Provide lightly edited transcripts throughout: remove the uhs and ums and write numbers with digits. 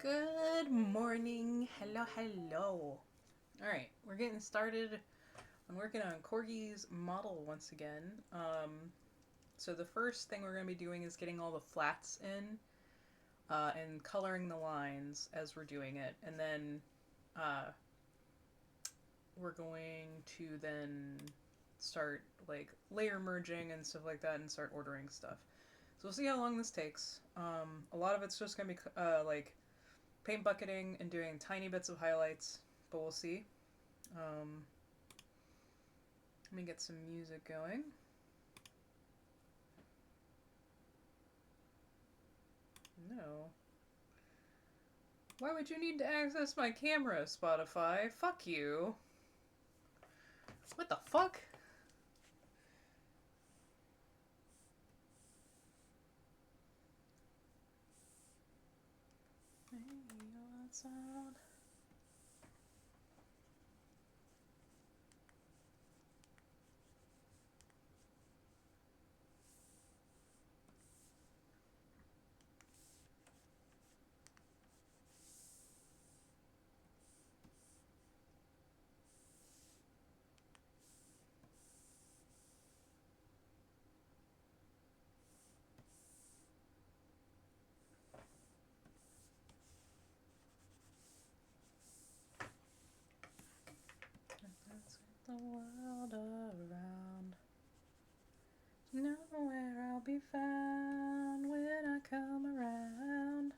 Good morning. Hello, hello. Alright, we're getting started. I'm working on Corgi's model once again. So the first thing we're going to be doing is getting all the flats in and coloring the lines as we're doing it. And then we're going to then start like layer merging and stuff like that and start ordering stuff. So we'll see how long this takes. A lot of it's just going to be like paint bucketing and doing tiny bits of highlights, but we'll see. Let me get some music going. No. Why would you need to access my camera, Spotify? Fuck you. What the fuck? Hey, what's out? Let's get the world around. Nowhere I'll be found when I come around.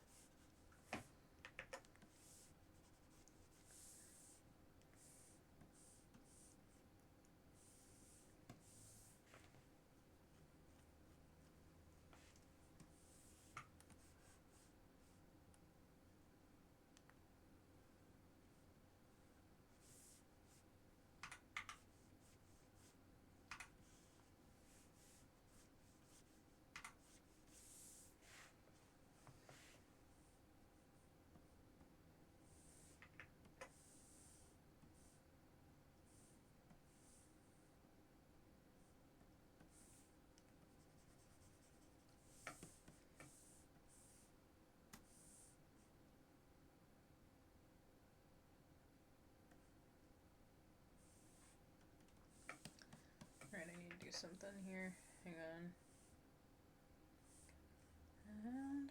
Alright, I need to do something here. Hang on. And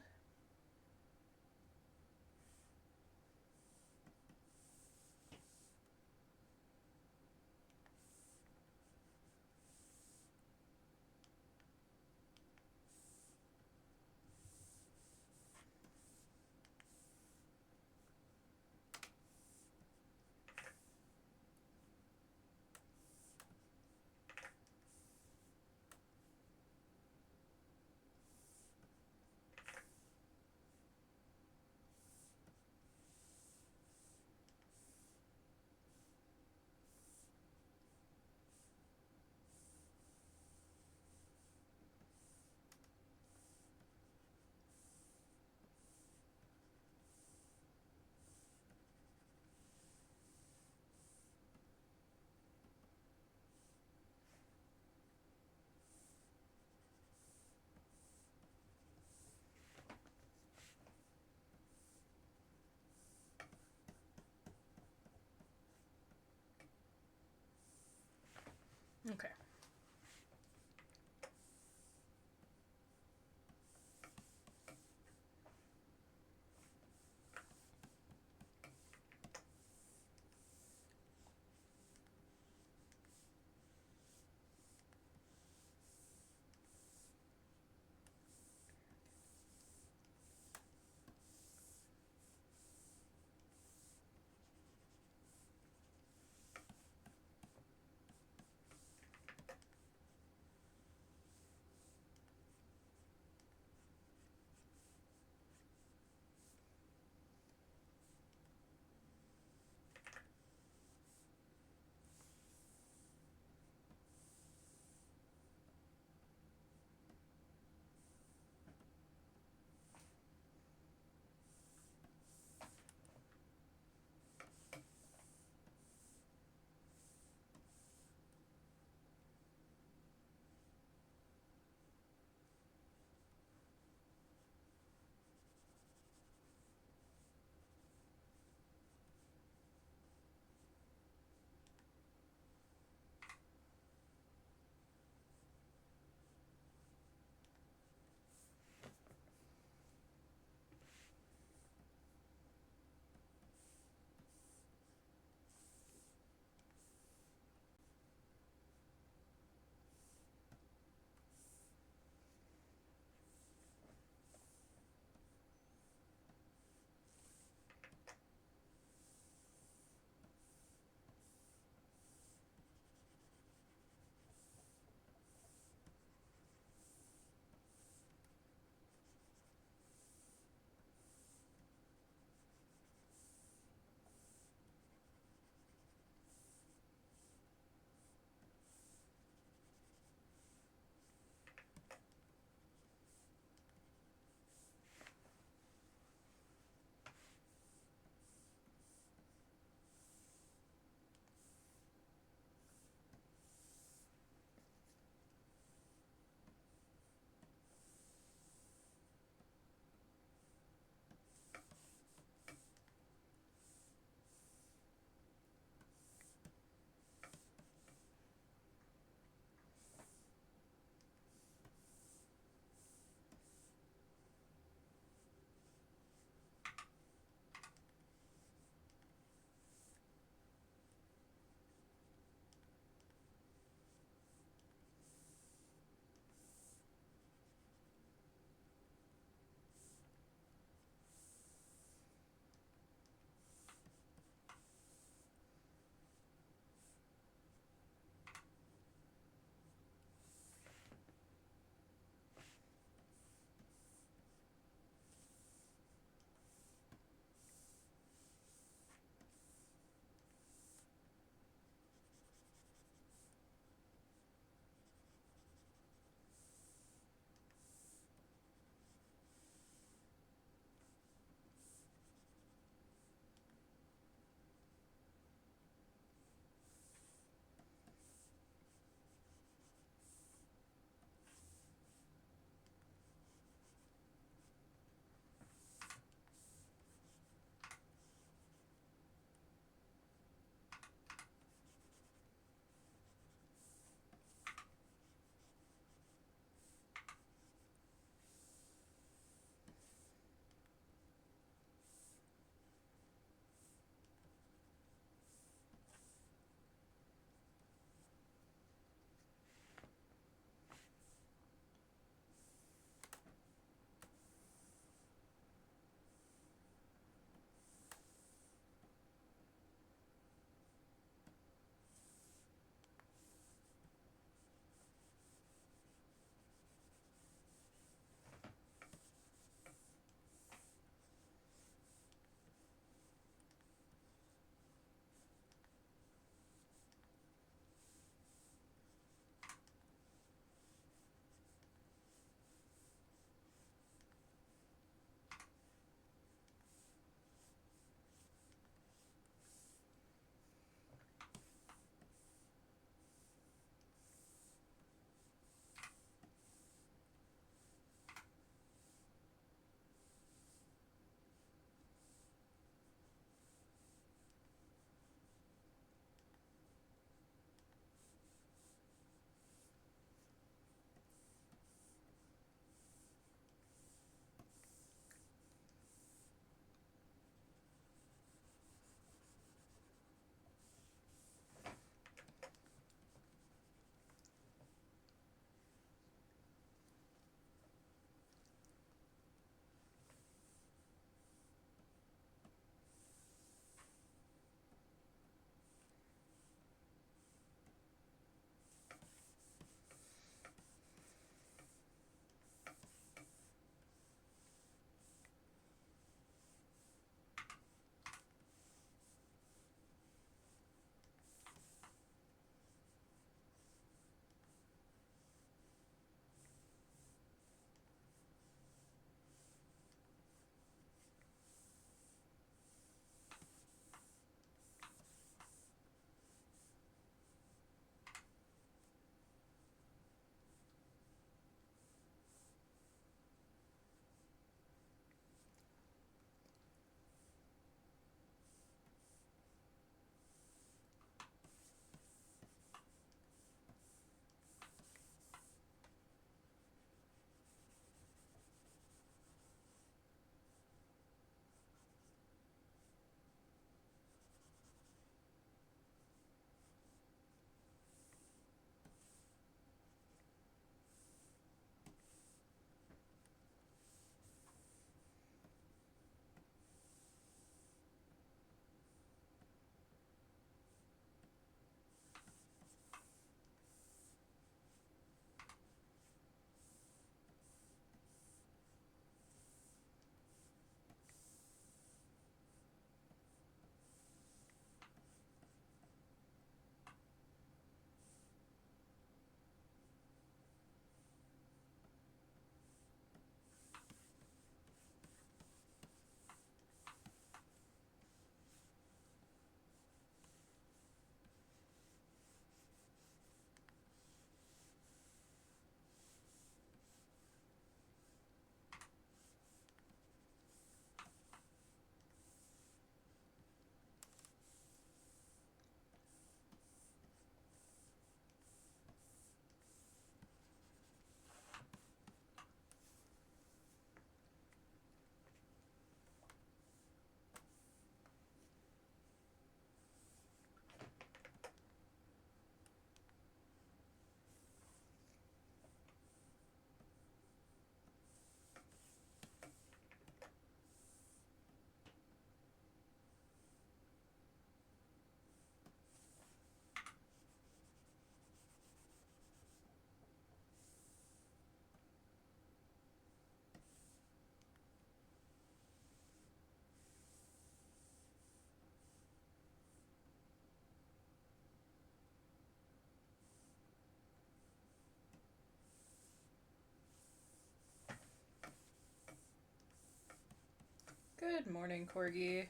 Good morning, Corgi.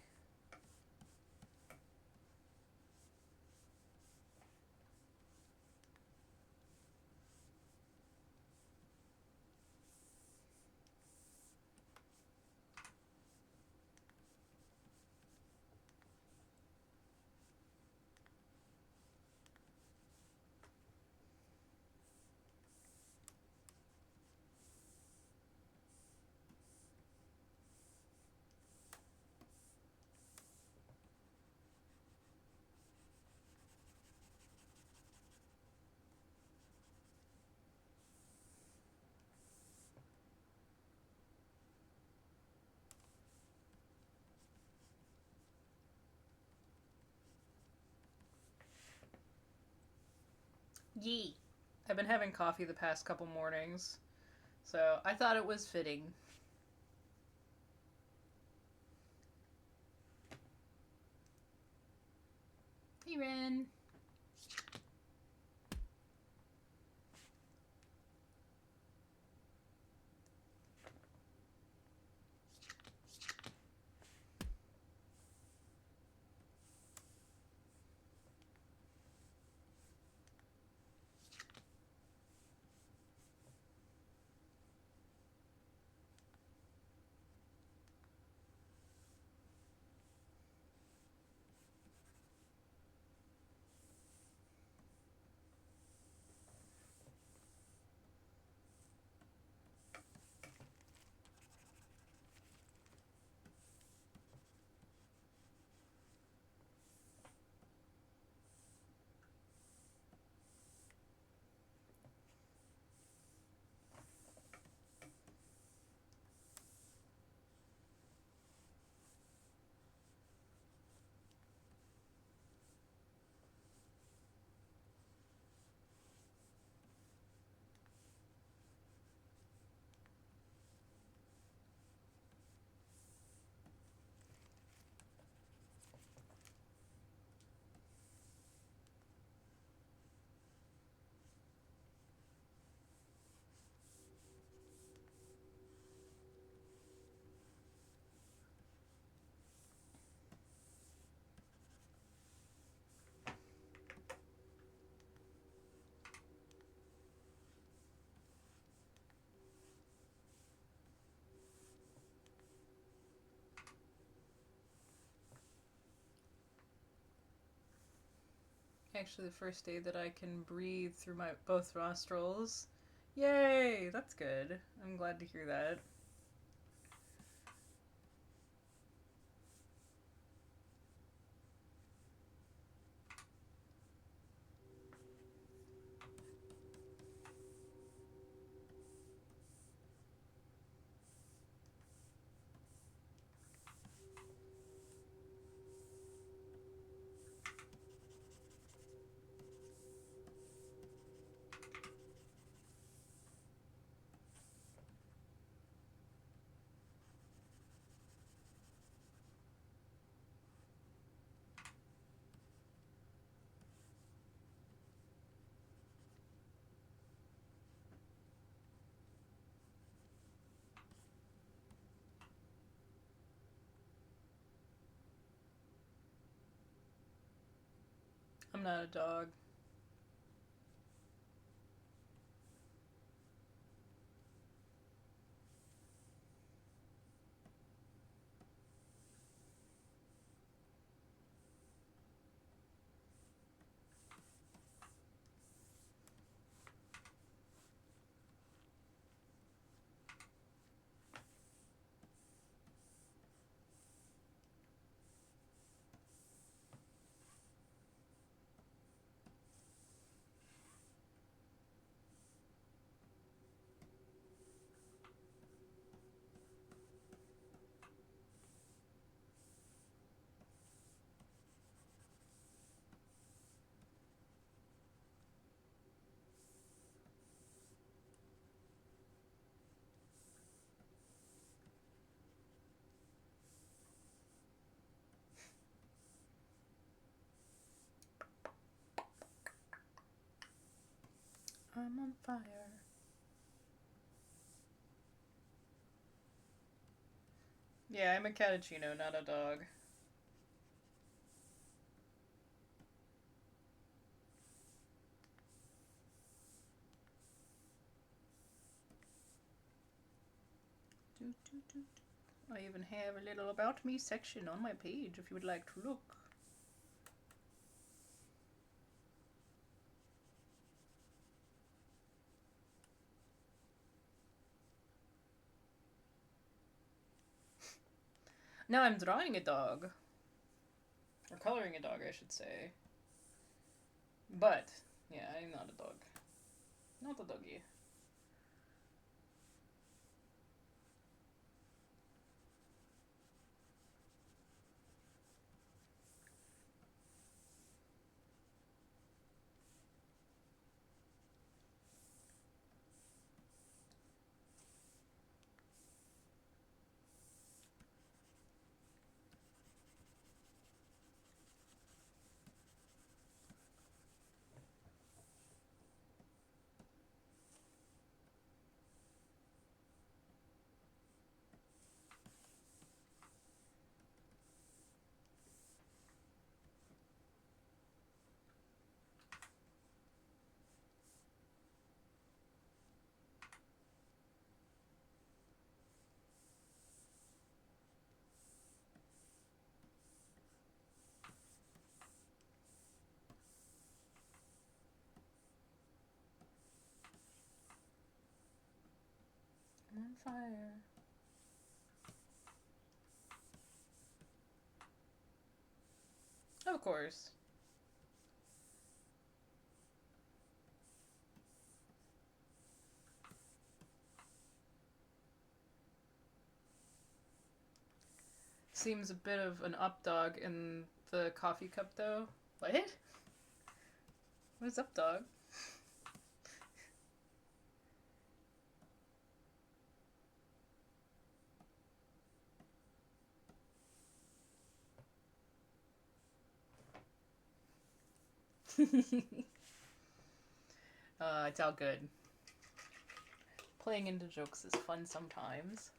Yee. I've been having coffee the past couple mornings, so I thought it was fitting. Hey, Ren. Actually, the first day that I can breathe through my both nostrils. Yay! That's good. I'm glad to hear that. I'm not a dog. I'm on fire. Yeah, I'm a cappuccino, not a dog. I even have a little about me section on my page if you would like to look. Now I'm drawing a dog. Or coloring a dog, I should say. But, yeah, I'm not a dog. Not a doggy. I'm on fire. Of course. Seems a bit of an up dog in the coffee cup, though. What? What is up, dog? It's all good. Playing into jokes is fun sometimes.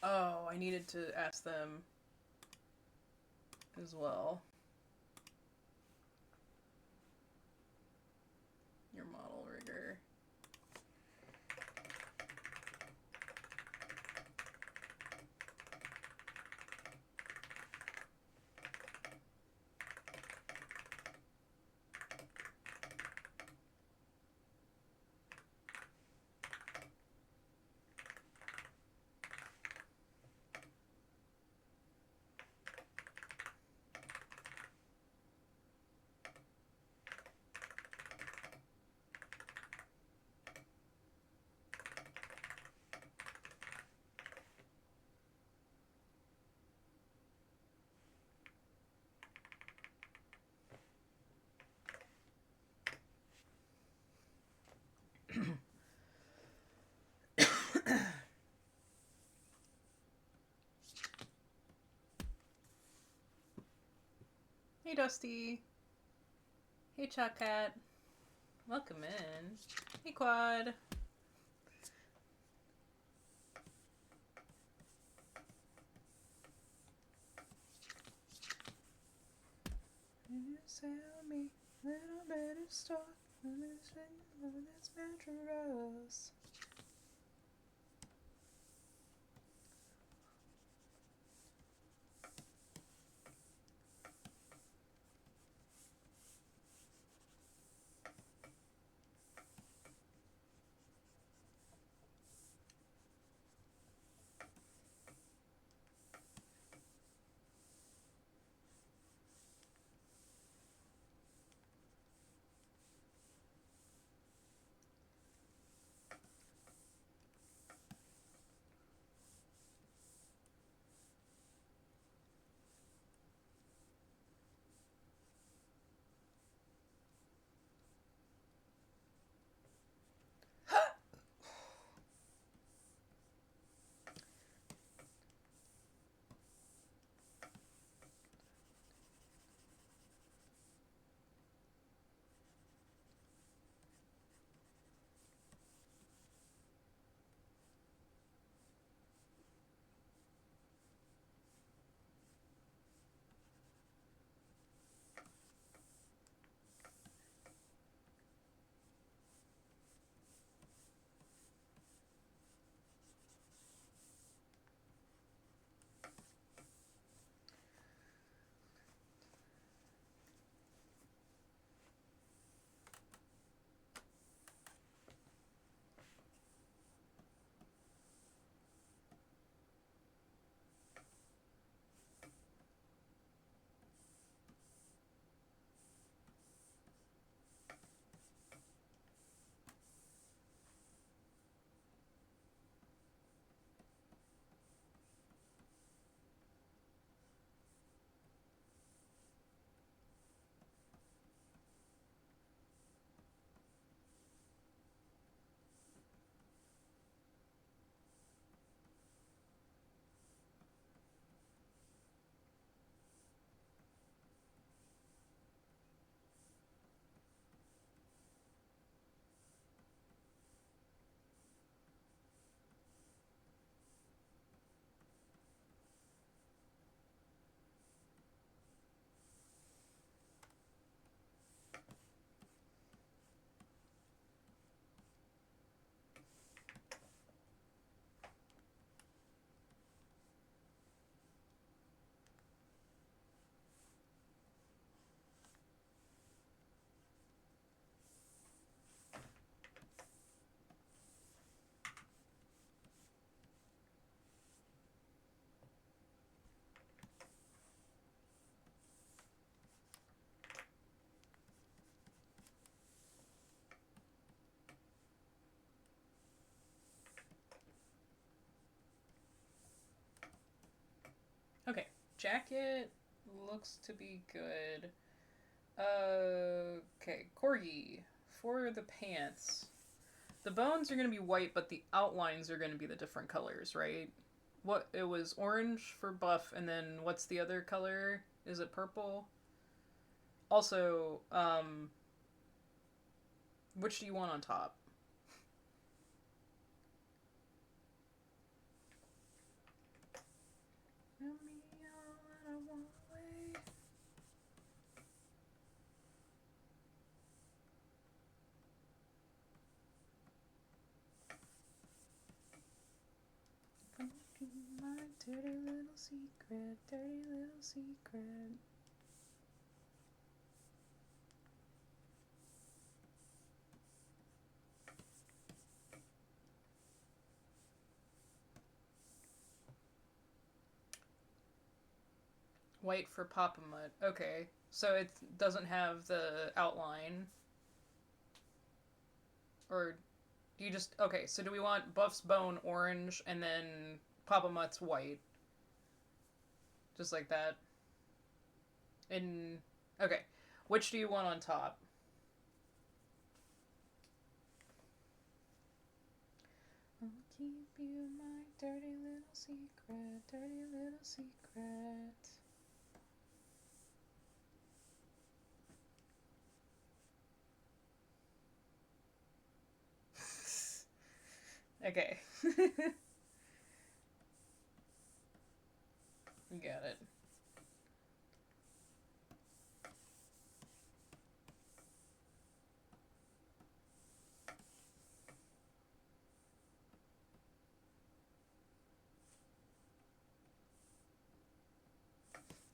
Oh, I needed to ask them as well. Your model rigger. Hey, Dusty. Hey, Chat Cat. Welcome in. Hey, Quad. You sell me a little better start. That's dangerous. Jacket looks to be good. Okay, corgi. For the pants. The bones are going to be white, but the outlines are going to be the different colors, right? What, it was orange for buff, and then what's the other color? Is it purple? Also, which do you want on top? My dirty little secret, dirty little secret. White for Papa Mud. Okay, so it doesn't have the outline. Or do you just... Okay, so do we want Buff's bone orange and then Papa Mutt's white? Just like that. And... Okay, which do you want on top? I'll keep you my dirty little secret, dirty little secret. Okay. You got it.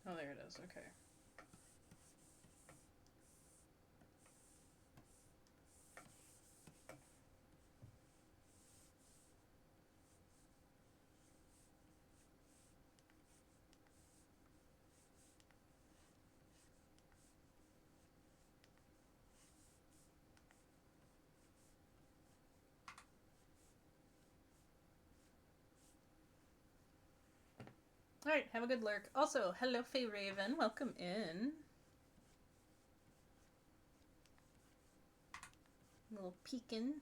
Oh, there it is. Okay. Alright, have a good lurk. Also, hello, Faye Raven. Welcome in. A little peekin'.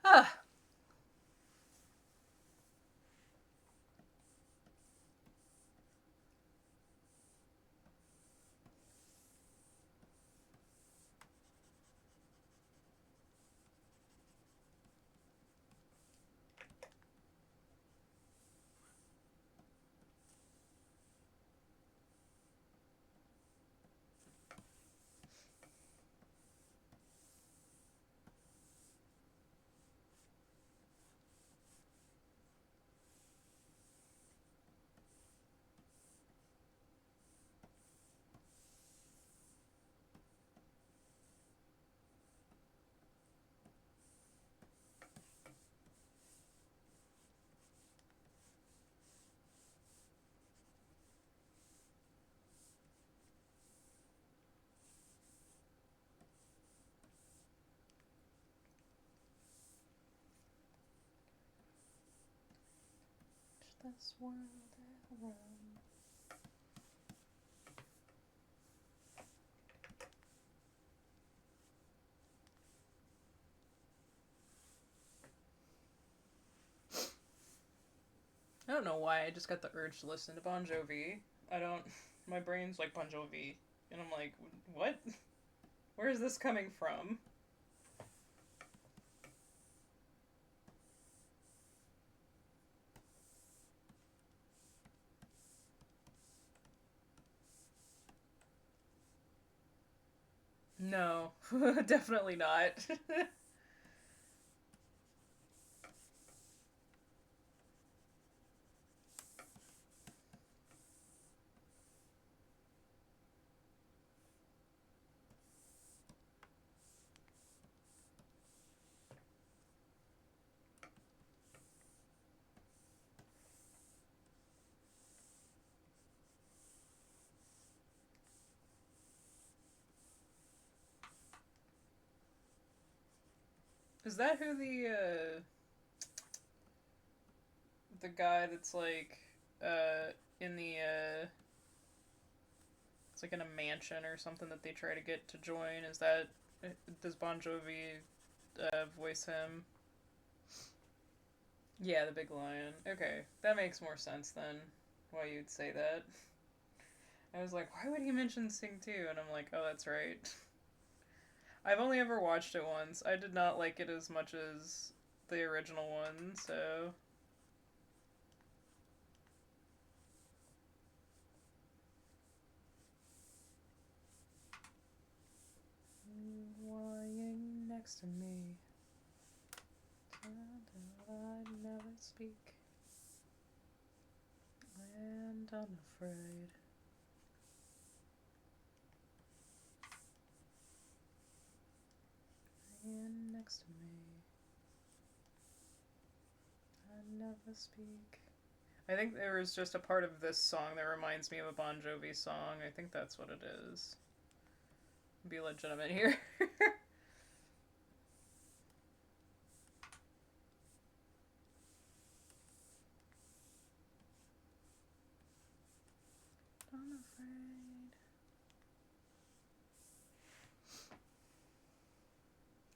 Ah. This world around. I don't know why I just got the urge to listen to Bon Jovi. I don't... My brain's like Bon Jovi. And I'm like, what? Where is this coming from? No, definitely not. Is that who the guy that's like in the it's like in a mansion or something that they try to get to join? Is that does Bon Jovi voice him? Yeah, the big lion. Okay, that makes more sense then. Why you'd say that? I was like, why would he mention Sing 2? And I'm like, oh, that's right. I've only ever watched it once. I did not like it as much as the original one, so. Lying next to me. I never speak. And unafraid. Lying next to me. I never speak. I think there was just a part of this song that reminds me of a Bon Jovi song. I think that's what it is. Be legitimate here. Unafraid.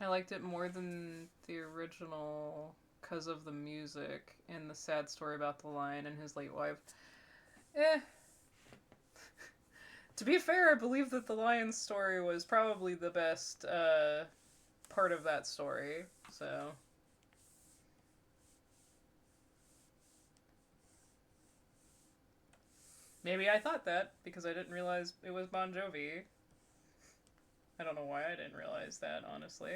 I liked it more than the original because of the music and the sad story about the lion and his late wife. Eh. To be fair, I believe that the lion's story was probably the best part of that story. So. Maybe I thought that because I didn't realize it was Bon Jovi. I don't know why I didn't realize that, honestly.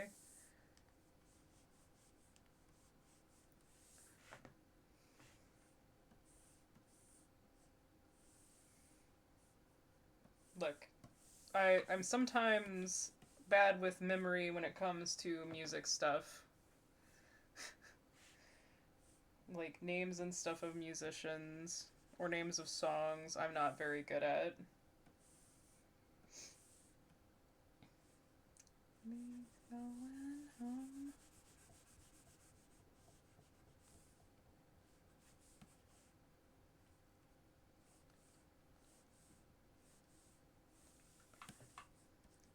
Look, I'm sometimes bad with memory when it comes to music stuff. Like names and stuff of musicians or names of songs, I'm not very good at. Me going home.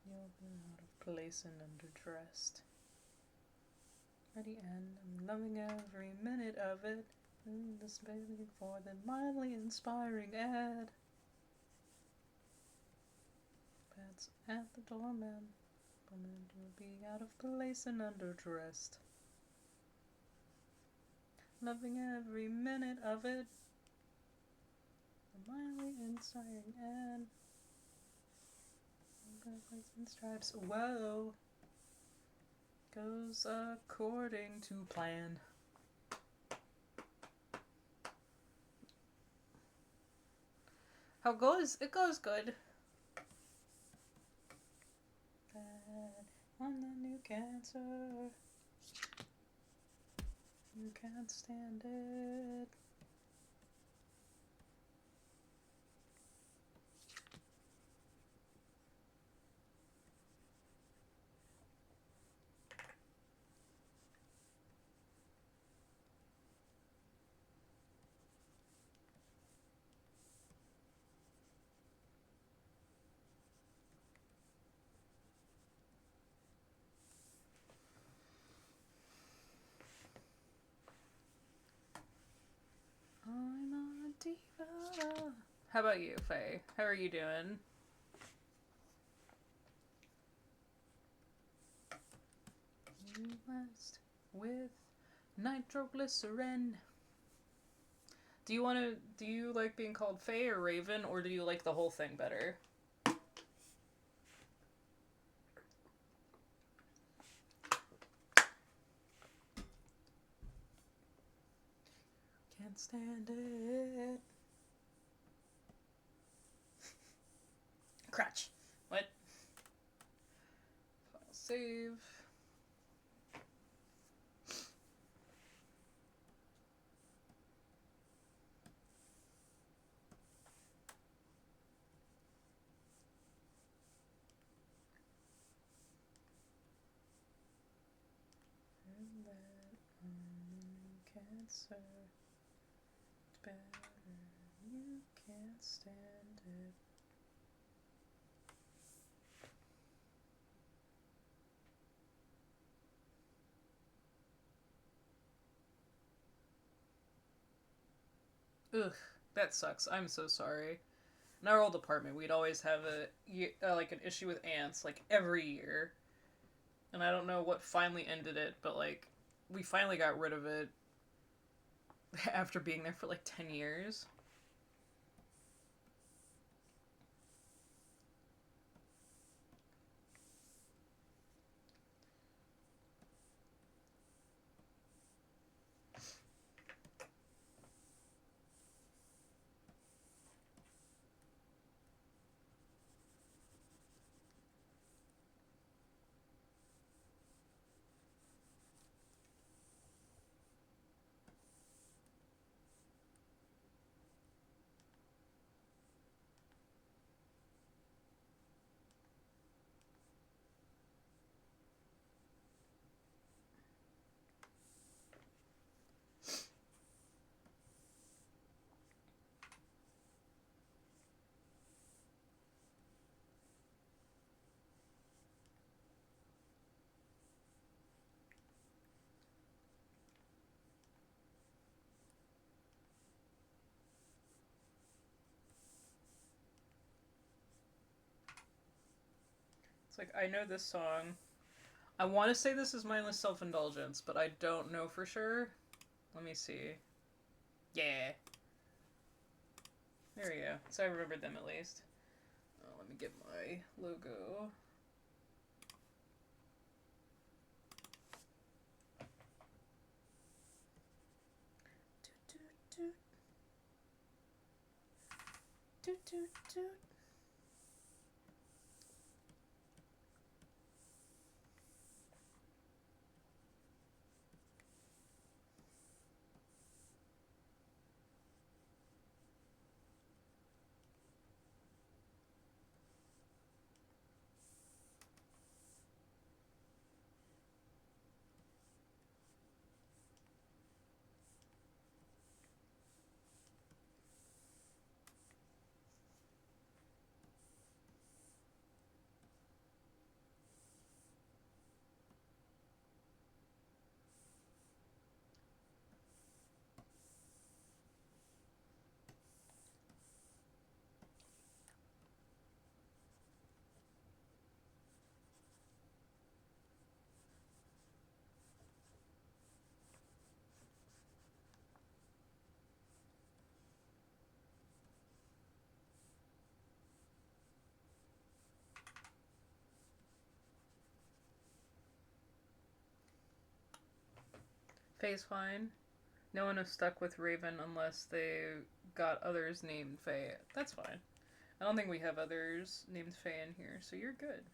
You'll be out of place and underdressed. At the end, I'm loving every minute of it. This baby for the mildly inspiring ad. Pats at the doorman. Woman, you'll be out of place and underdressed. Loving every minute of it. The mildly inspiring ad. And stripes. Whoa. Goes according to plan. How goes? It goes good. Bad on the new cancer. You can't stand it. I'm a diva. How about you, Faye? How are you doing? You must with nitroglycerin. Do you like being called Faye or Raven, or do you like the whole thing better? can't stand it. Crutch. What? File save. And that cancer. It's better. You can't stand it. Ugh, that sucks. I'm so sorry. In our old apartment, we'd always have like an issue with ants like every year, and I don't know what finally ended it, but like we finally got rid of it after being there for like 10 years. It's like, I know this song. I want to say this is mindless self-indulgence, but I don't know for sure. Let me see. Yeah. There we go. So I remembered them at least. Oh, let me get my logo. Doot, doot, doot. Doot, doot, doot. Faye's fine. No one is stuck with Raven unless they got others named Faye. That's fine. I don't think we have others named Faye in here, so you're good.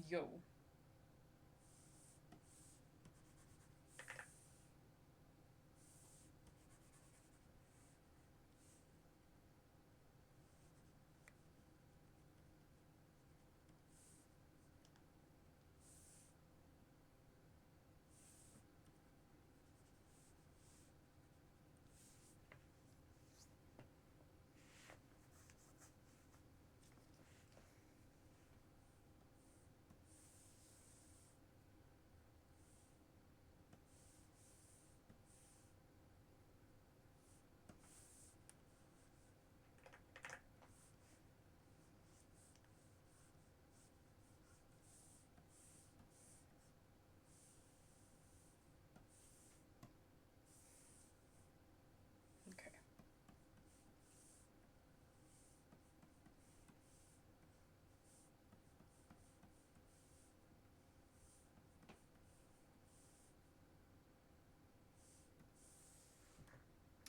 Yo.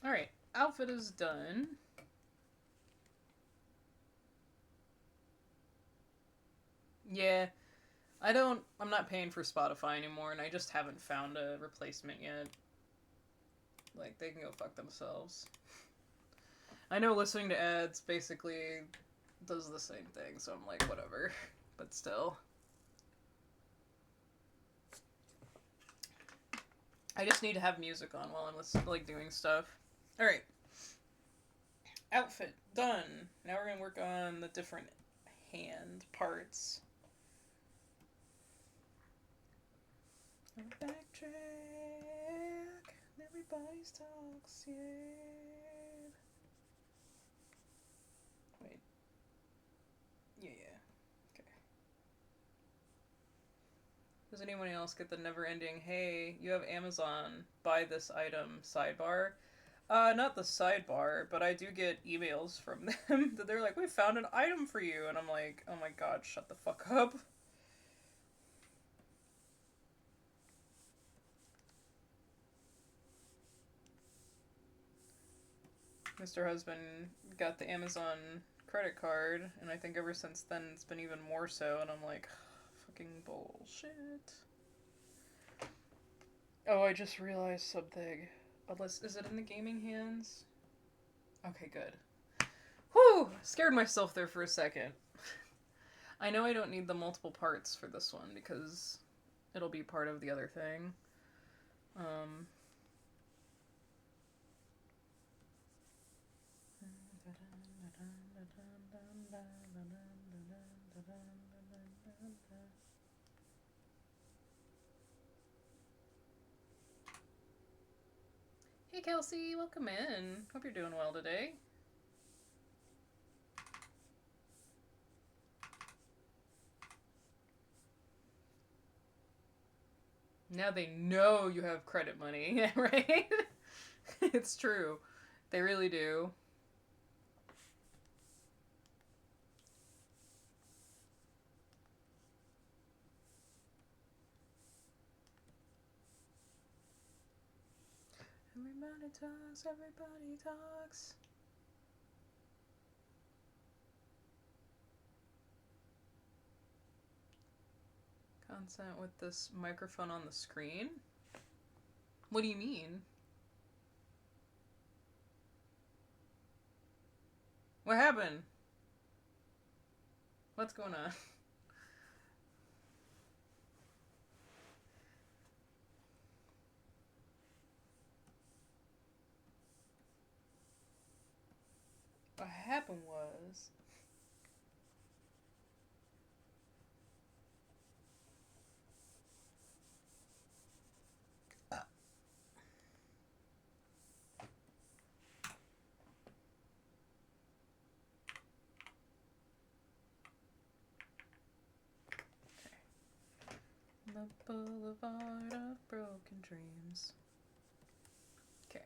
Alright, outfit is done. Yeah, I'm not paying for Spotify anymore, and I just haven't found a replacement yet. Like, they can go fuck themselves. I know listening to ads basically does the same thing, so I'm like, whatever. But still. I just need to have music on while I'm like doing stuff. Alright. Outfit done. Now we're gonna work on the different hand parts. Backtrack. Everybody's talks, yeah. Wait. Yeah. Okay. Does anyone else get the never-ending, hey, you have Amazon, buy this item sidebar? Not the sidebar, but I do get emails from them that they're like, we found an item for you. And I'm like, oh my god, shut the fuck up. Mr. Husband got the Amazon credit card, and I think ever since then it's been even more so, and I'm like, fucking bullshit. Oh, I just realized something. Unless, is it in the gaming hands? Okay, good. Whew! Scared myself there for a second. I know I don't need the multiple parts for this one because it'll be part of the other thing. Hey Kelsey, welcome in. Hope you're doing well today. Now they know you have credit money, right? It's true. They really do. Everybody talks, everybody talks. Content with this microphone on the screen? What do you mean? What happened? What's going on? What happened was... The boulevard of broken dreams. Okay.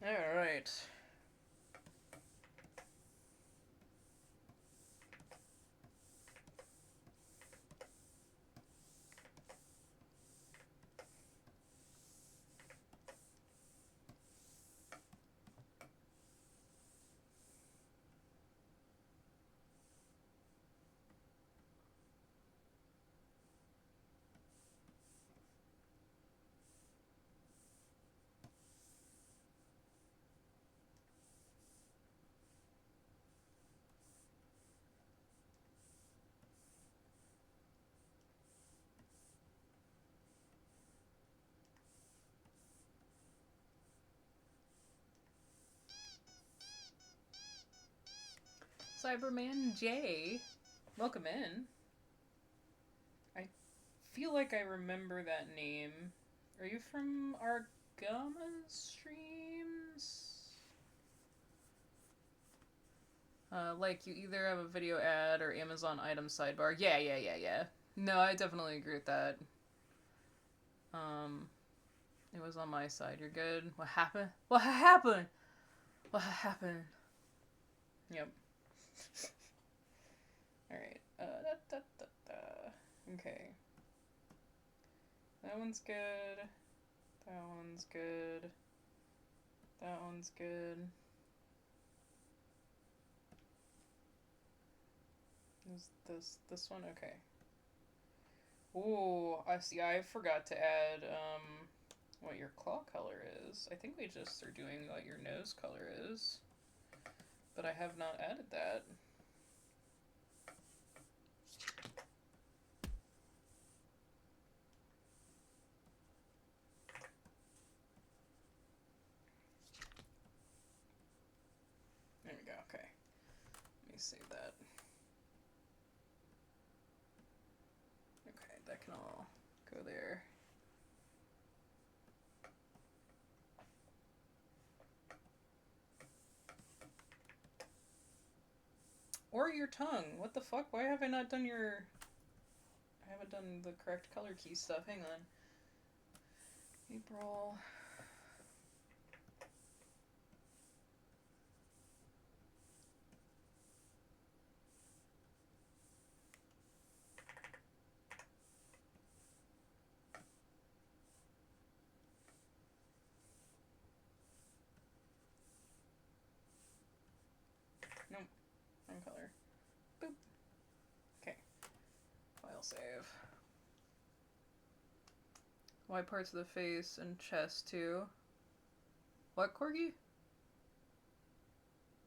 Alright. Cyberman J, welcome in. I feel like I remember that name. Are you from Argama streams? Like you either have a video ad or Amazon item sidebar. Yeah. No, I definitely agree with that. It was on my side. You're good. What happened? What happened? What happened? Yep. Alright. Okay. That one's good. That one's good. That one's good. Is this one? Okay. Ooh, I see. I forgot to add what your claw color is. I think we just are doing what your nose color is, but I have not added that. There we go. Okay. Let me save that. Okay, that can all go there. Or your tongue. What the fuck? Why have I not done your... I haven't done the correct color key stuff. Hang on. April... Nope. Wrong color. Boop. Okay. File save. Why parts of the face and chest too? What, Corgi?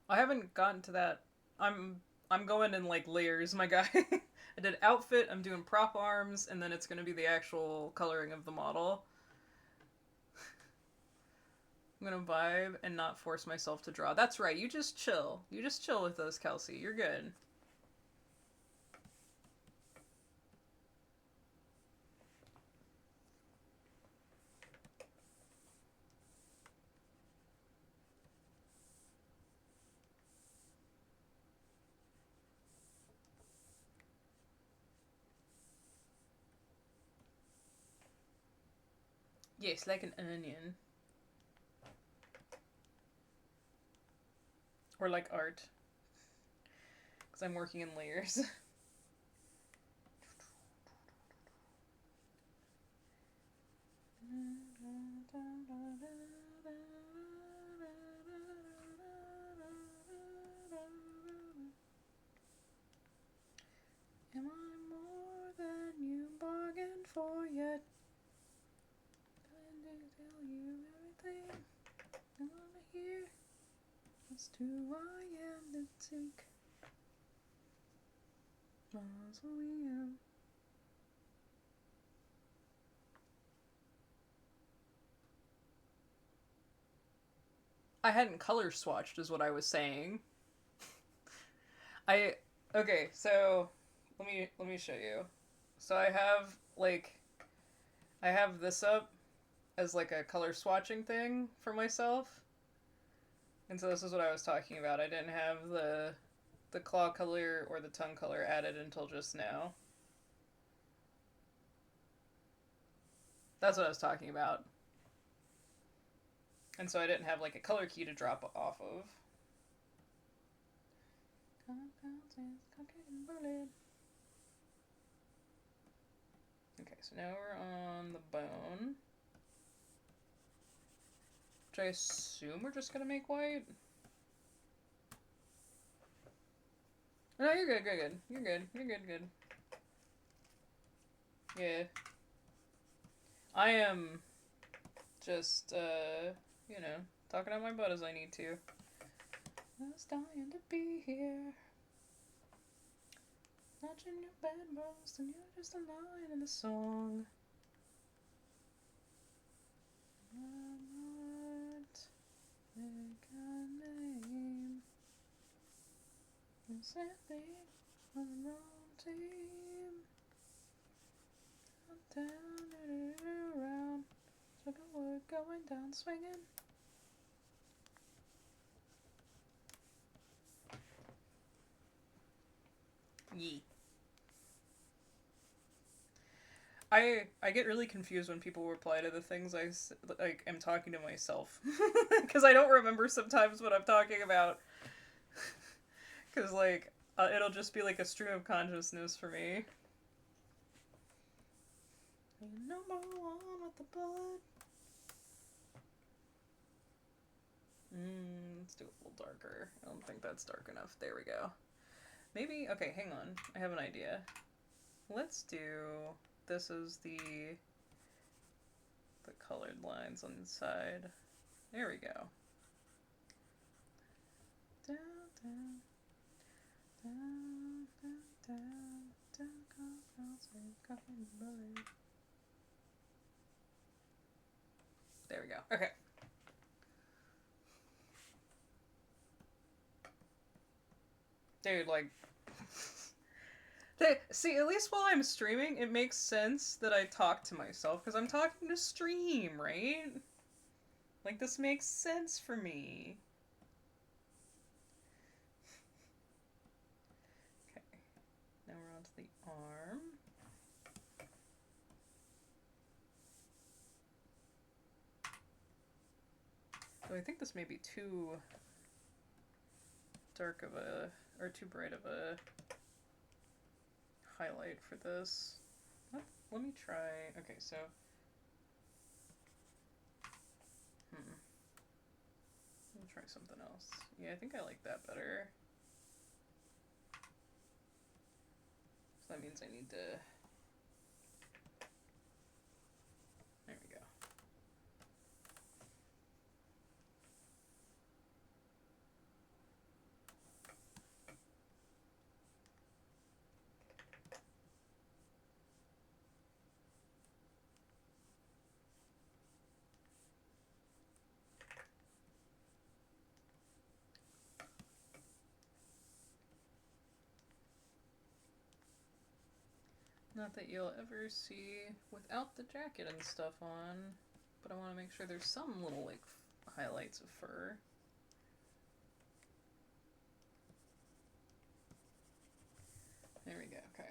I haven't gotten to that. I'm going in like layers, my guy. I did outfit, I'm doing prop arms, and then it's gonna be the actual coloring of the model. I'm gonna vibe and not force myself to draw. That's right, you just chill. You just chill with those, Kelsey. You're good. Yes, like an onion. Or like art. Because I'm working in layers. Am I more than you bargained for yet? Trying to tell you everything I wanna hear as to why I am the sick. Mausoleum. I hadn't color swatched is what I was saying. Okay, so let me show you. So I have this up as like a color swatching thing for myself. And so this is what I was talking about. I didn't have the claw color or the tongue color added until just now. That's what I was talking about. And so I didn't have like a color key to drop off of. Okay, so now we're on the bone. Which I assume we're just gonna make white. No, you're good, good. You're good. You're good. Yeah. I am just, you know, talking out my butt as I need to. I was dying to be here. Watching your bed roast and you're just a line in the song. I might make a name. You're simply on the wrong team. I'm down and around. Took a word going down swinging. Yee. I get really confused when people reply to the things I like am talking to myself because I don't remember sometimes what I'm talking about because like it'll just be like a stream of consciousness for me. Number one with the bud. Let's do it a little darker. I don't think that's dark enough. There we go. Maybe, okay, hang on. I have an idea. Let's do, this is the colored lines on the side. There we go. There we go. Okay. Dude, like... See, at least while I'm streaming, it makes sense that I talk to myself, because I'm talking to stream, right? Like, this makes sense for me. Okay. Now we're on to the arm. So I think this may be too dark of a, or too bright of a highlight for this. Let me try, okay, so, let me try something else. Yeah, I think I like that better. So that means I need to, there we go. Not that you'll ever see without the jacket and stuff on, but I want to make sure there's some little, like, highlights of fur. There we go, okay.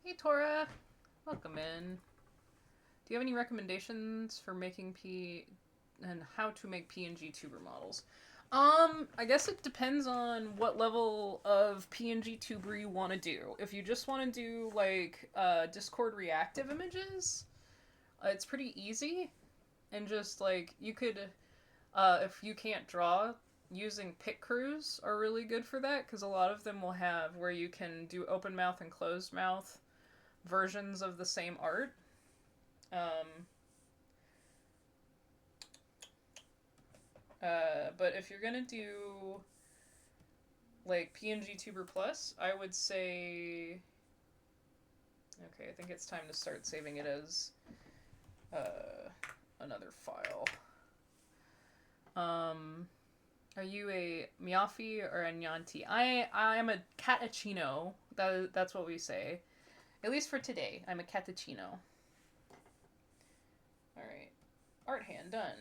Hey Tora, welcome in. Do you have any recommendations for making and how to make PNG tuber models? I guess it depends on what level of PNG tuber you want to do. If you just want to do like Discord reactive images, it's pretty easy, and just like you could, if you can't draw, using pit crews are really good for that, because a lot of them will have where you can do open mouth and closed mouth versions of the same art. But if you're gonna do like PNG Tuber Plus, I would say, okay, I think it's time to start saving it as another file. Are you a Miafi or a Nyanti? I am a Catachino. That's what we say. At least for today, I'm a Catachino. Alright. Art hand done.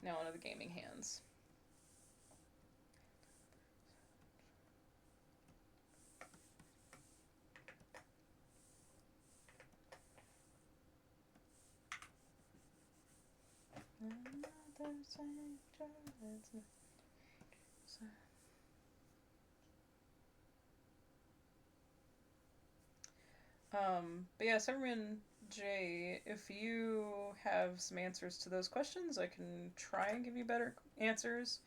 Now onto the gaming hands. But yeah, Severman J, if you have some answers to those questions, I can try and give you better answers.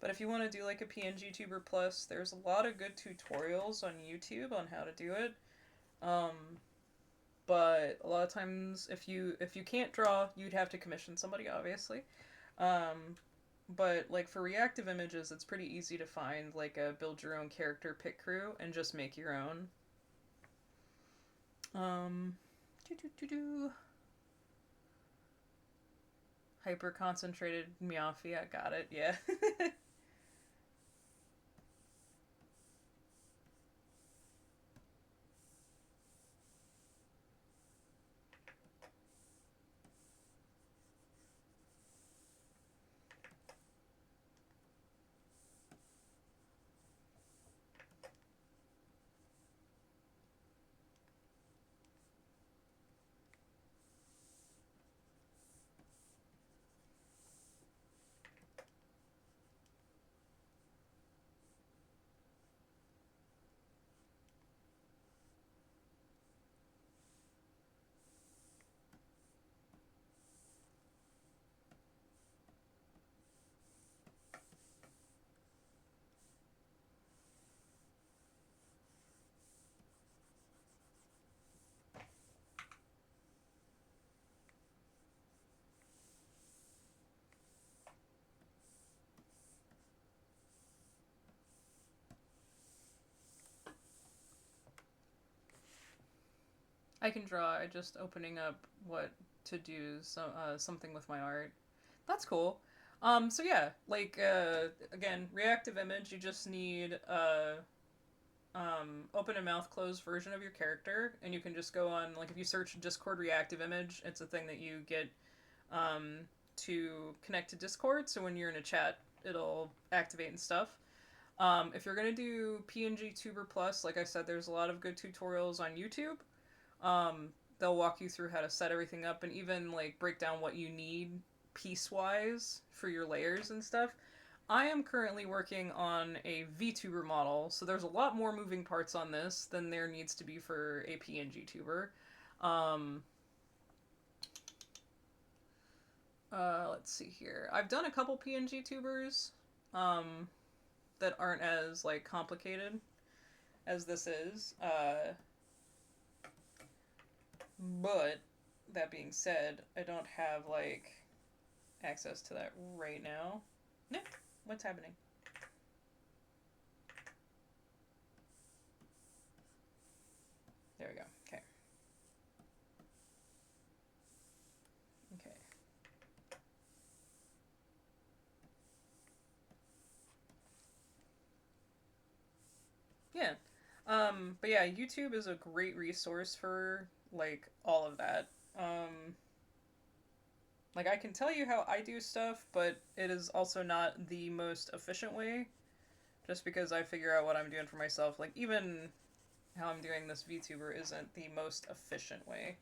But if you want to do like a PNG Tuber Plus, there's a lot of good tutorials on YouTube on how to do it. But a lot of times, if you can't draw, you'd have to commission somebody, obviously. But like for reactive images, it's pretty easy to find like a build your own character pit crew and just make your own. Um, hyper concentrated Meowfie, I got it. Yeah. I can draw. I just opening up what to do something with my art. That's cool. So yeah, like again, reactive image. You just need open and mouth closed version of your character, and you can just go on like if you search Discord reactive image, it's a thing that you get um, to connect to Discord. So when you're in a chat, it'll activate and stuff. If you're gonna do PNG Tuber Plus, like I said, there's a lot of good tutorials on YouTube. They'll walk you through how to set everything up and even like break down what you need piece-wise for your layers and stuff. I am currently working on a VTuber model, so there's a lot more moving parts on this than there needs to be for a PNG tuber. Um, let's see here. I've done a couple PNG tubers um, that aren't as like complicated as this is. But that being said, I don't have like access to that right now. No, what's happening? There we go. Okay. Okay. Yeah. But yeah, YouTube is a great resource for like all of that. Like I can tell you how I do stuff, but it is also not the most efficient way. Just because I figure out what I'm doing for myself. Like even how I'm doing this VTuber isn't the most efficient way.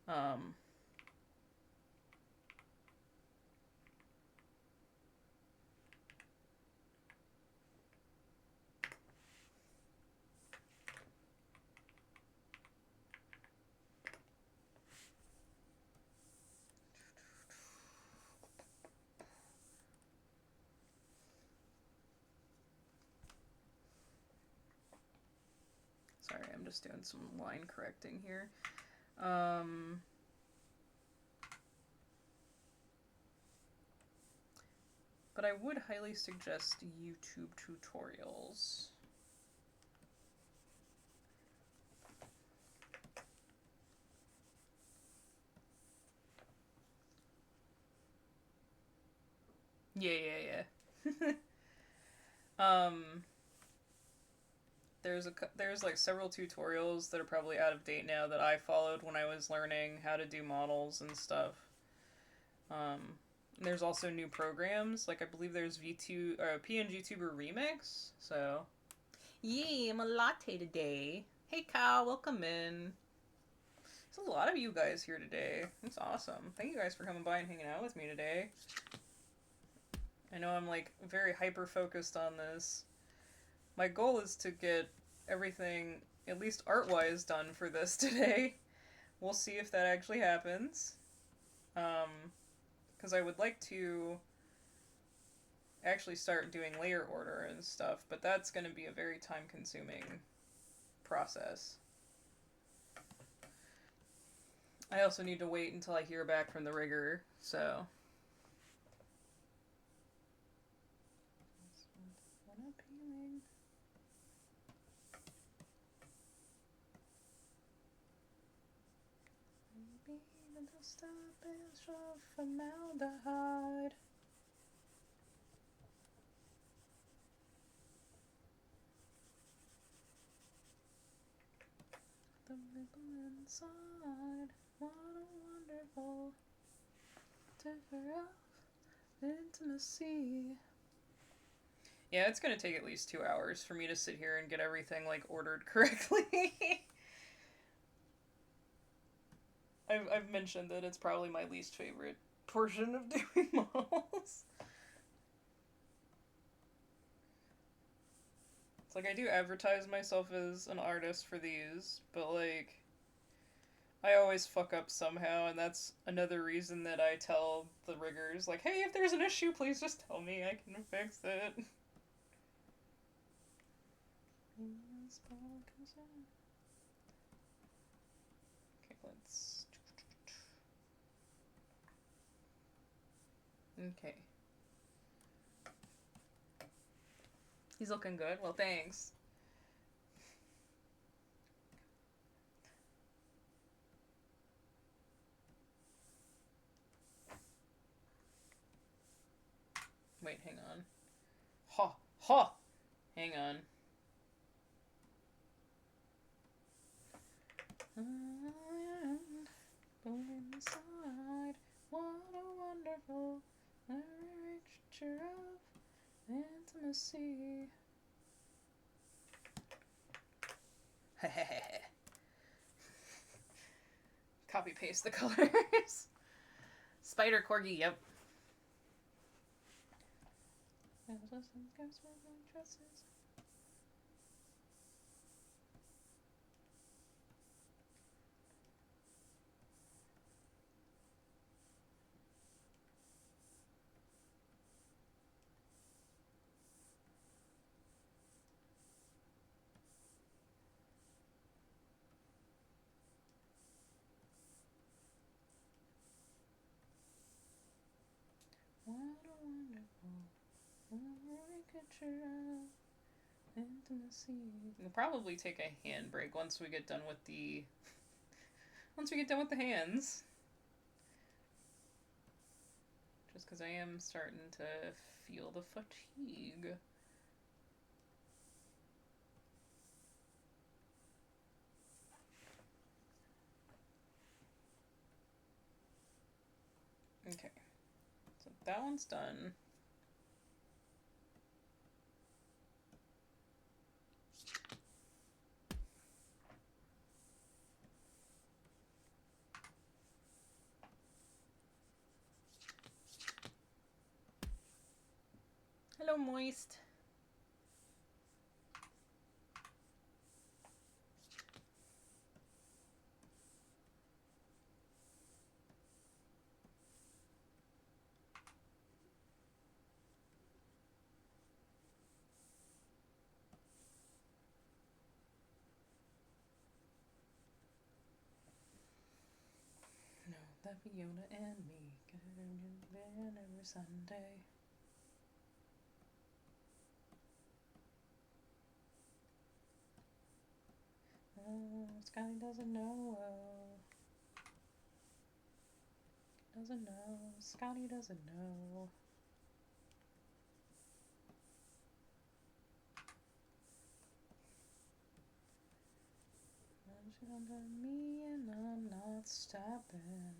Um, Sorry, I'm just doing some line correcting here. Um, but I would highly suggest YouTube tutorials. Yeah. um, there's like several tutorials that are probably out of date now that I followed when I was learning how to do models and stuff. Um, there's also new programs, like I believe there's V2 or PNG Tuber Remix. So, yeah, I'm a latte today. Hey, Kyle, welcome in. There's a lot of you guys here today. It's awesome. Thank you guys for coming by and hanging out with me today. I know I'm like very hyper focused on this. My goal is to get everything, at least art wise, done for this today. We'll see if that actually happens. Because I would like to actually start doing layer order and stuff, but that's going to be a very time consuming process. I also need to wait until I hear back from the rigger, so. appealing. Maybe even just a pinch of formaldehyde. The ripple inside, what a wonderful differ of intimacy. Yeah, it's gonna take at least 2 hours for me to sit here and get everything like ordered correctly. I've mentioned that it's probably my least favorite portion of doing models. It's like I do advertise myself as an artist for these, but like I always fuck up somehow, and that's another reason that I tell the riggers, like, hey, if there's an issue, please just tell me, I can fix it. Okay, let's... Okay. He's looking good. Well, thanks. Wait, hang on. Ha! Ha! Hang on. Inside, what a wonderful mixture of intimacy. Copy paste the colors. Spider corgi, yep. What a wonderful caricature of intimacy. We'll probably take a hand break once we get done with the hands. Just because I am starting to feel the fatigue. Okay. So that one's done. Hello, Moist. No, that Fiona and me get a reunion every Sunday. Oh, Scotty doesn't know. Doesn't know. Scotty doesn't know. She's under me and I'm not stopping.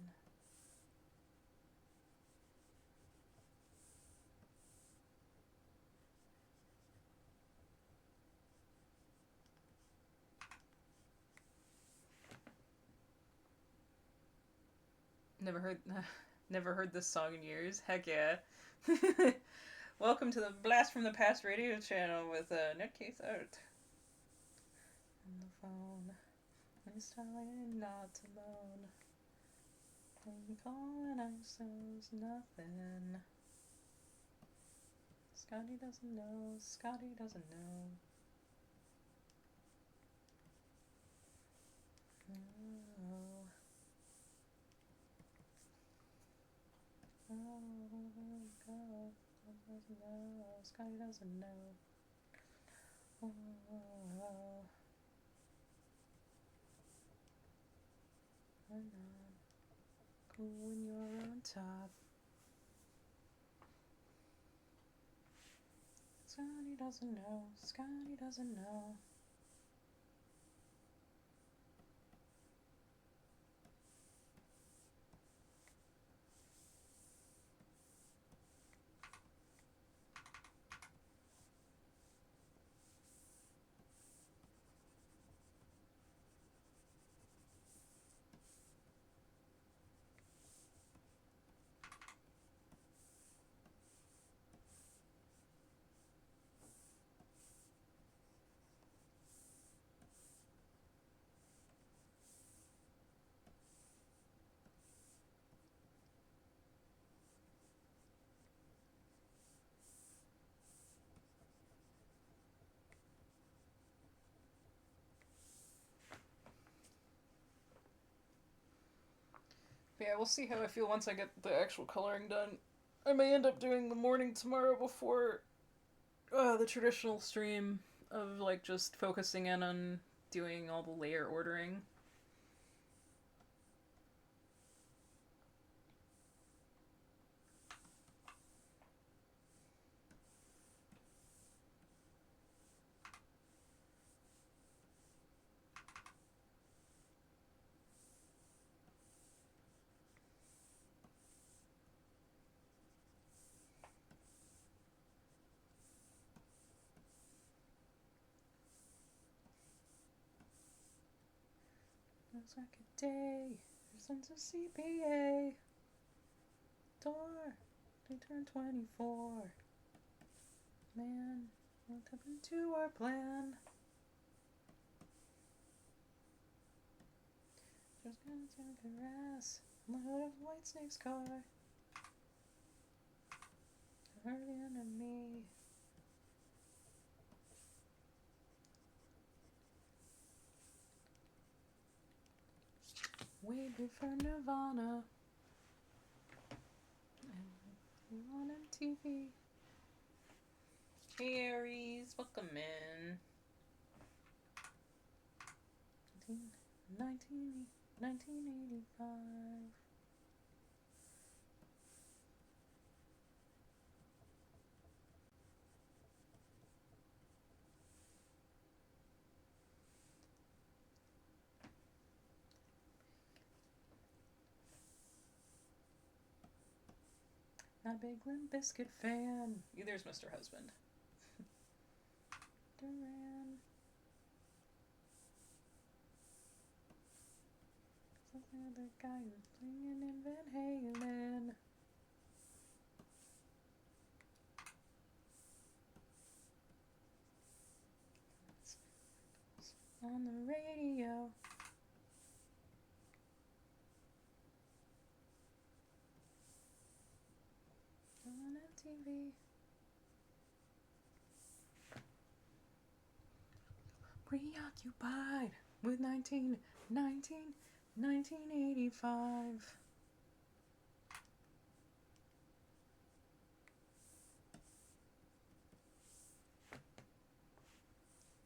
Never heard this song in years. Heck yeah. Welcome to the Blast from the Past radio channel with Netcase Art. On the phone, he's telling not alone. I'm calling ourselves nothing. Scotty doesn't know. Scotty doesn't know. Oh. Oh, go. Scotty doesn't know. Scotty doesn't know. Cool when you're on top. Scotty doesn't know. Scotty doesn't know. Yeah, we'll see how I feel once I get the actual coloring done. I may end up doing the morning tomorrow before the traditional stream of like just focusing in on doing all the layer ordering. Looks like a day. There's a CPA. Door. They turn 24. Man, looked up into our plan. Just gonna take a grass. On the hood of White Snake's car. I heard the enemy. Way before Nirvana. And on MTV. Hey Aries, welcome in. 1985. Not a big Limp Bizkit fan. There's Mr. Husband. Duran. Something the guy who's singing in Van Halen. On the radio. On MTV. Preoccupied with 1985.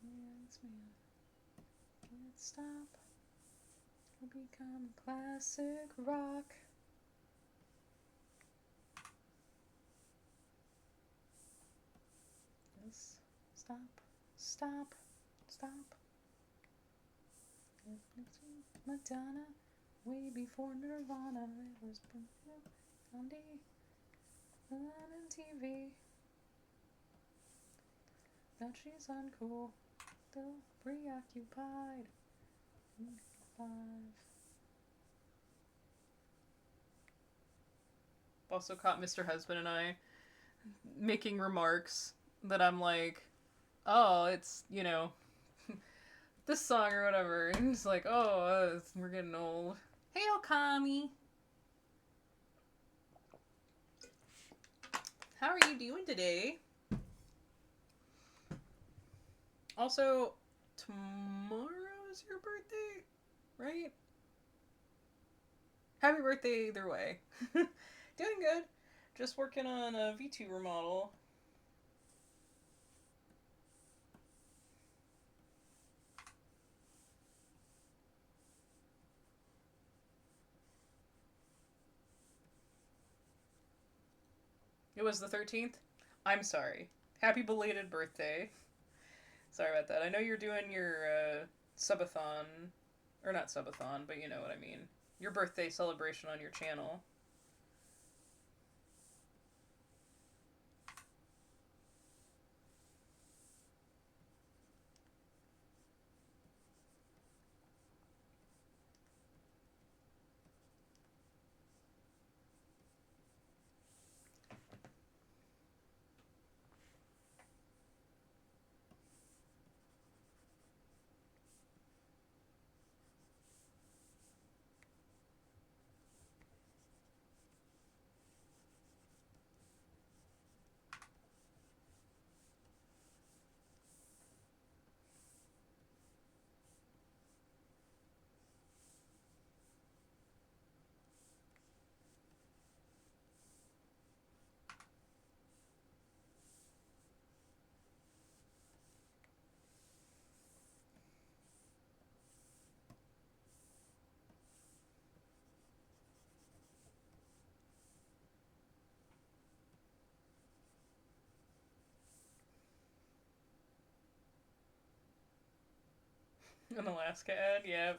Yes, man. Can't stop. Will become classic rock. Yes. Stop. Stop. Stop. Madonna. Way before Nirvana. It was Gandhi. On MTV. That she's uncool. Still preoccupied. 5. Also caught Mr. Husband and I making remarks that I'm like, oh, it's, this song or whatever. And he's like, oh, we're getting old. Hey, Okami. How are you doing today? Also, tomorrow's your birthday, right? Happy birthday either way. Doing good. Just working on a vtuber model. It was the 13th? I'm sorry. Happy belated birthday. Sorry about that. I know you're doing your subathon, or not subathon, but you know what I mean. Your birthday celebration on your channel. An Alaska ad, yeah.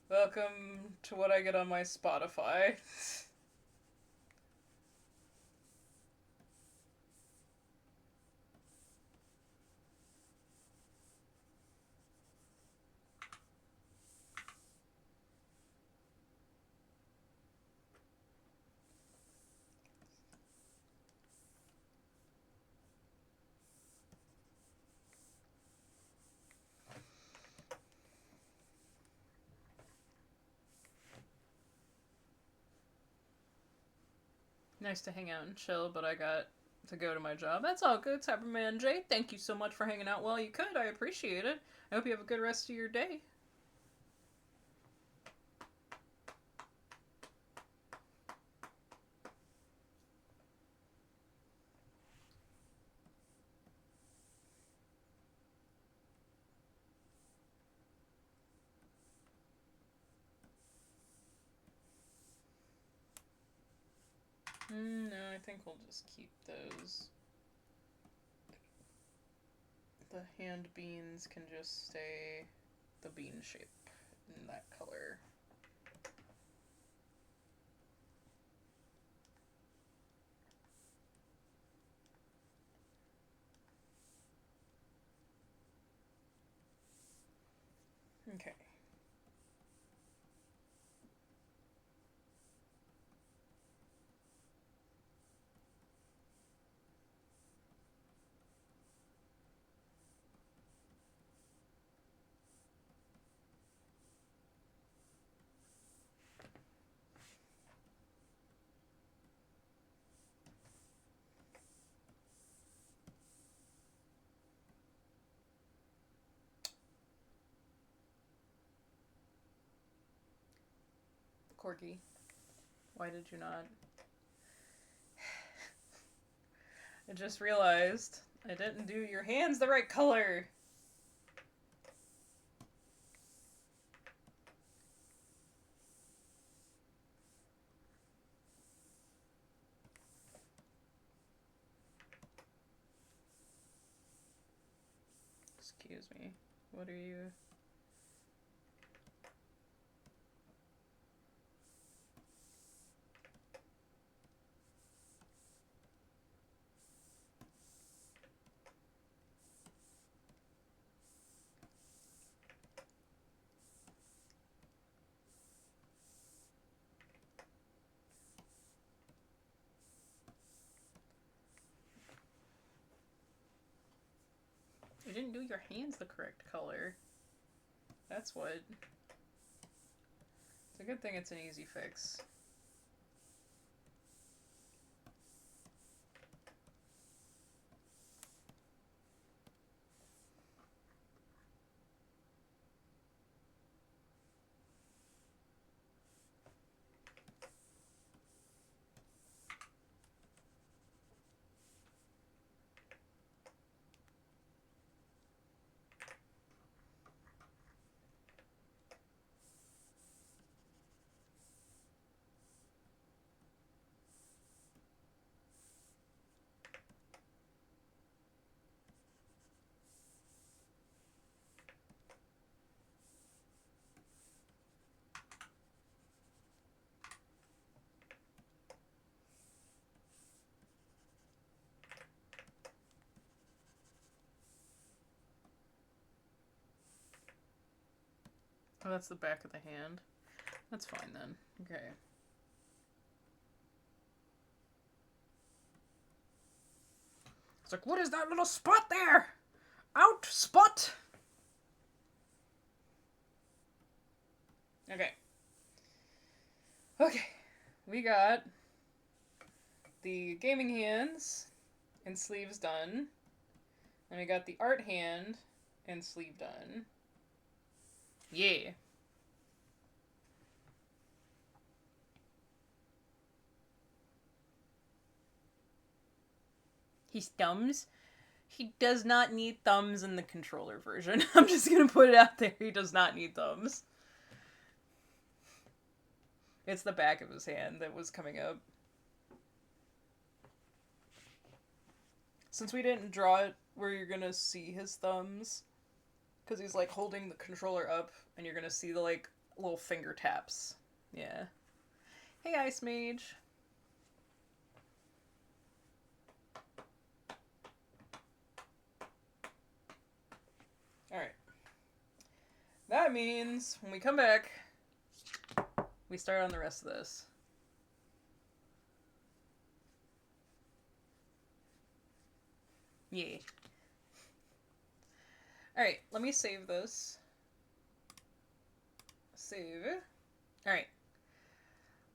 Welcome to what I get on my Spotify. Nice to hang out and chill, but I got to go to my job. That's all good, Cyberman J. Thank you so much for hanging out while you could. I appreciate it. I hope you have a good rest of your day. No, I think we'll just keep those. The hand beans can just stay the bean shape in that color. Okay. Corgi, why did you not? I just realized I didn't do your hands the right color. Excuse me. What are you? You didn't do your hands the correct color. That's what. It's a good thing it's an easy fix. that's the back of the hand. That's fine then. Okay. It's like, what is that little spot there? Out, spot! Okay. Okay. We got the gaming hands and sleeves done. And we got the art hand and sleeve done. Yeah. His thumbs? He does not need thumbs in the controller version. I'm just gonna put it out there. He does not need thumbs. It's the back of his hand that was coming up. Since we didn't draw it where you're gonna see his thumbs, because he's like holding the controller up and you're gonna see the like little finger taps. Yeah. Hey, Ice Mage. Alright. That means when we come back, we start on the rest of this. Yeah. Alright, let me save this. Save. Alright.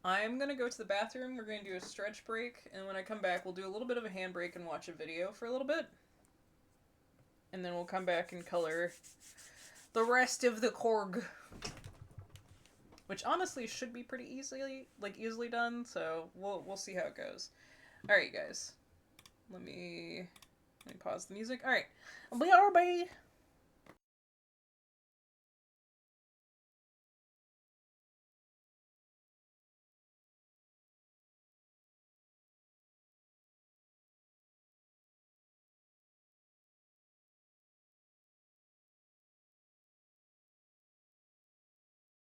I'm gonna go to the bathroom, we're gonna do a stretch break, and when I come back, we'll do a little bit of a handbrake and watch a video for a little bit. And then we'll come back and color the rest of the Korg. Which honestly should be pretty easily done, so we'll see how it goes. Alright, guys. Let me pause the music. Alright. BRB!